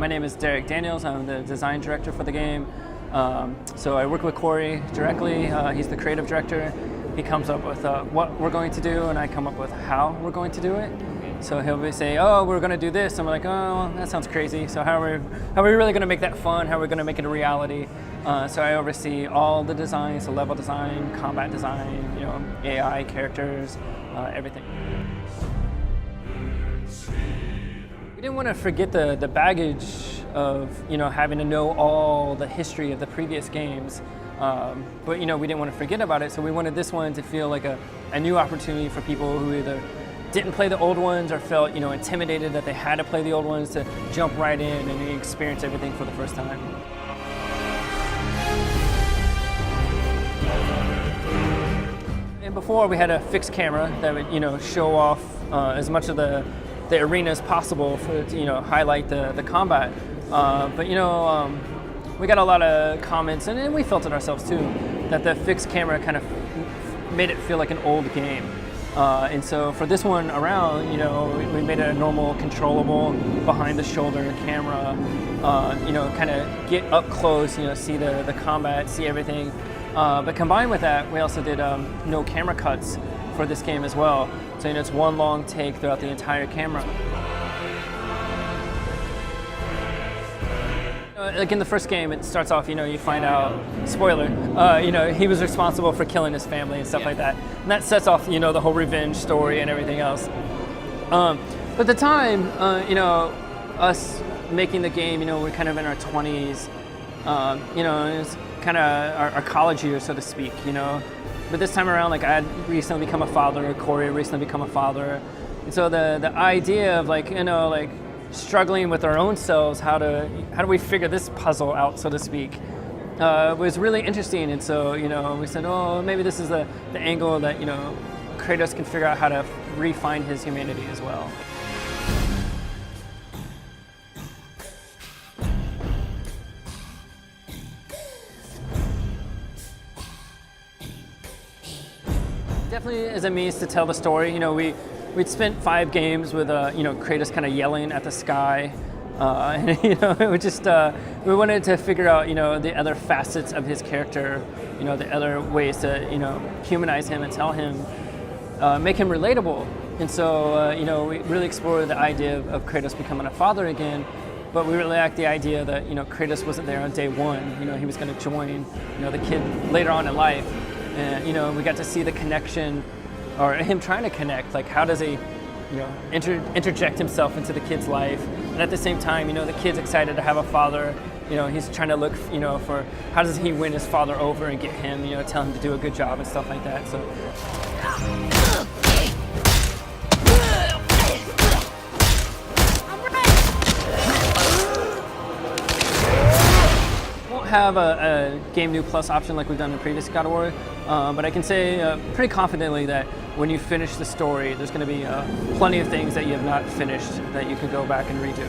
My name is Derek Daniels. I'm the design director for the game. So I work with Corey directly. He's the creative director. He comes up with what we're going to do, and I come up with how we're going to do it. So he'll be say, "Oh, we're going to do this," and we're like, "Oh, that sounds crazy. So how are we really going to make that fun? How are we going to make it a reality?" So I oversee all the designs, the level design, combat design, AI characters, everything. We didn't want to forget the baggage of having to know all the history of the previous games, but we didn't want to forget about it. So we wanted this one to feel like a new opportunity for people who either didn't play the old ones or felt intimidated that they had to play the old ones to jump right in and experience everything for the first time. And before we had a fixed camera that would show off as much of the arena as possible for highlight the combat. But we got a lot of comments, and we felt it ourselves too, that the fixed camera kind of made it feel like an old game. And so for this one around, we made it a normal, controllable, behind-the-shoulder camera. Kind of get up close, see the combat, see everything. But combined with that, we also did no camera cuts for this game as well. So it's one long take throughout the entire camera. Like in the first game, it starts off, you find out, spoiler, he was responsible for killing his family and stuff like that. And that sets off, the whole revenge story and everything else. But at the time, us making the game, we're kind of in our 20s, it's kind of our college years, so to speak, But this time around, I had recently become a father, Corey had recently become a father. And so the idea of struggling with our own selves, how do we figure this puzzle out, so to speak, was really interesting. And so, we said, oh, maybe this is the angle that, Kratos can figure out how to refine his humanity as well. Definitely as a means to tell the story. We'd spent 5 games with Kratos kind of yelling at the sky, and it was just we wanted to figure out the other facets of his character, the other ways to humanize him and tell him, make him relatable. And so we really explored the idea of Kratos becoming a father again. But we really liked the idea that Kratos wasn't there on day one. He was going to join the kid later on in life. And we got to see the connection, or him trying to connect. Like, how does he, interject himself into the kid's life? And at the same time, the kid's excited to have a father. He's trying to look, for how does he win his father over and get him, tell him to do a good job and stuff like that. So. Have a Game New Plus option like we've done in the previous God of War, but I can say pretty confidently that when you finish the story, there's going to be plenty of things that you have not finished that you can go back and redo.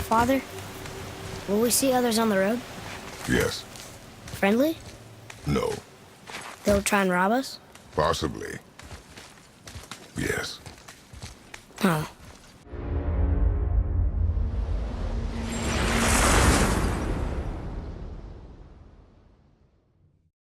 Father, will we see others on the road? Yes. Friendly? No. They'll try and rob us? Possibly. Yes. Oh.